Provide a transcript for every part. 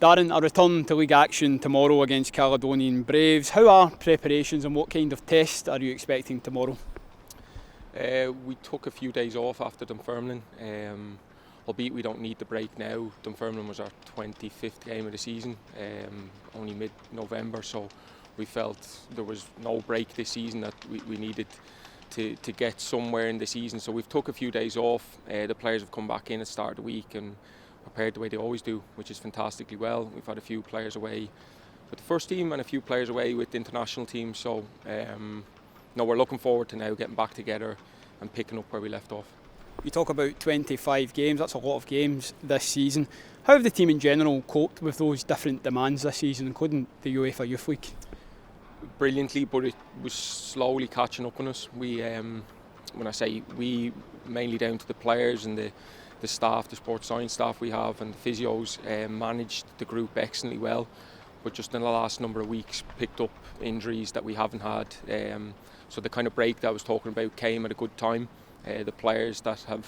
Darren, a return to league action tomorrow against Caledonian Braves. How are preparations and what kind of test are you expecting tomorrow? We took a few days off after Dunfermline, albeit we don't need the break now. Dunfermline was our 25th game of the season, only mid-November, so we felt there was no break this season, that we needed to get somewhere in the season. So we've took a few days off. The players have come back in at the start of the week and prepared the way they always do, which is fantastically well. We've had a few players away with the first team and a few players away with the international team, so we're looking forward to now getting back together and picking up where we left off. You talk about 25 games, that's a lot of games this season. How have the team in general coped with those different demands this season, including the UEFA Youth League? Brilliantly, but it was slowly catching up on us. We, when I say we, mainly down to the players and the staff, the sports science staff we have and the physios, managed the group excellently well, but just in the last number of weeks picked up injuries that we haven't had. So the kind of break that I was talking about came at a good time. The players that have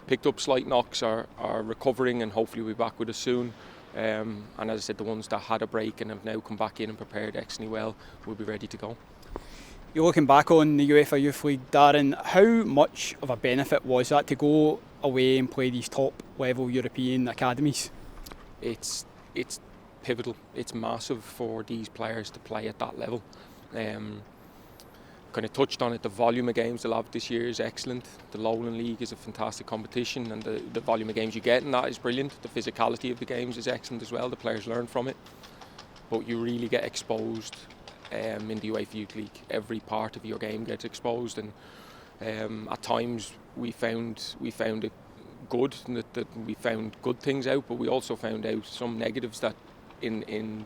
picked up slight knocks are recovering and hopefully will be back with us soon. And as I said, the ones that had a break and have now come back in and prepared excellently well will be ready to go. You're looking back on the UEFA Youth League, Darren, how much of a benefit was that to go away and play these top level European academies? It's pivotal, it's massive for these players to play at that level. Kind of touched on it, the volume of games they'll have this year is excellent. The Lowland League is a fantastic competition and the volume of games you get in that is brilliant. The physicality of the games is excellent as well, the players learn from it. But you really get exposed in the UEFA Youth League. Every part of your game gets exposed, and at times we found it good, that we found good things out, but we also found out some negatives that in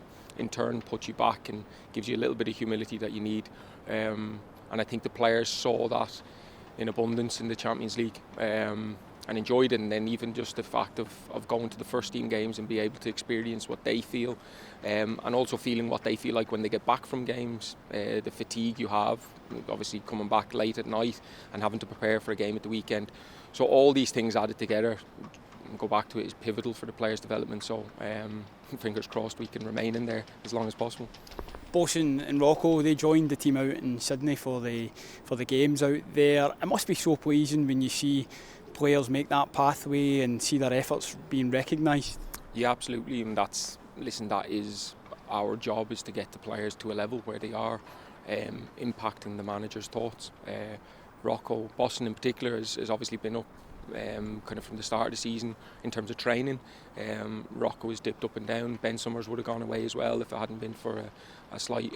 turn put you back and gives you a little bit of humility that you need. And I think the players saw that in abundance in the Champions League and enjoyed it. And then even just the fact of going to the first team games and be able to experience what they feel, and also feeling what they feel like when they get back from games, the fatigue you have, obviously coming back late at night and having to prepare for a game at the weekend. So all these things added together, go back to it, is pivotal for the players' development. So fingers crossed we can remain in there as long as possible. Bosun and Rocco, they joined the team out in Sydney for the games out there. It must be so pleasing when you see players make that pathway and see their efforts being recognised. Yeah, absolutely, and that is our job, is to get the players to a level where they are impacting the manager's thoughts. Rocco, Bosun in particular, has obviously been up kind of from the start of the season in terms of training. Rocco has dipped up and down. Ben Summers would have gone away as well if it hadn't been for a slight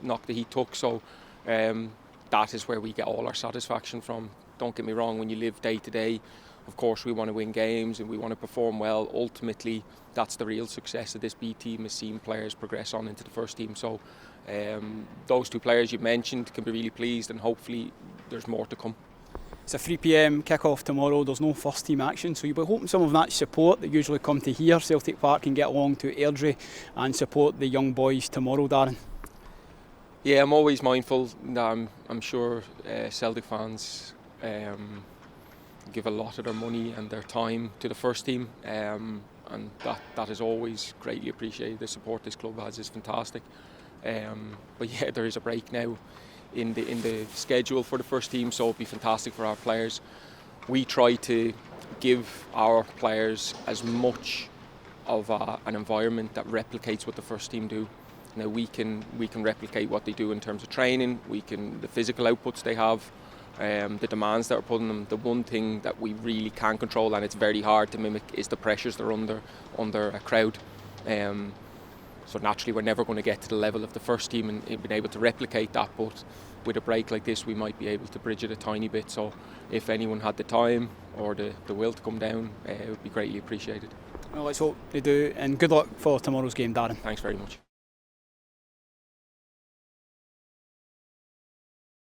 knock that he took. So that is where we get all our satisfaction from. Don't get me wrong, when you live day to day, of course we want to win games and we want to perform well. Ultimately, that's the real success of this B team, is seeing players progress on into the first team. So those two players you mentioned can be really pleased, and hopefully there's more to come. It's a 3 p.m. kick-off tomorrow. There's no first team action, so you'll be hoping some of that support that usually come to here, Celtic Park, can get along to Airdrie and support the young boys tomorrow, Darren. Yeah, I'm always mindful that I'm sure Celtic fans give a lot of their money and their time to the first team, and that is always greatly appreciated. The support this club has is fantastic. But yeah, there is a break now in the schedule for the first team, so it'll be fantastic for our players. We try to give our players as much of an environment that replicates what the first team do. Now we can replicate what they do in terms of training, the physical outputs they have, the demands that are put on them. The one thing that we really can control, and it's very hard to mimic, is the pressures they're under a crowd. So naturally we're never going to get to the level of the first team and being able to replicate that, but with a break like this we might be able to bridge it a tiny bit. So if anyone had the time or the will to come down, it would be greatly appreciated. Well, let's hope they do, and good luck for tomorrow's game, Darren. Thanks very much.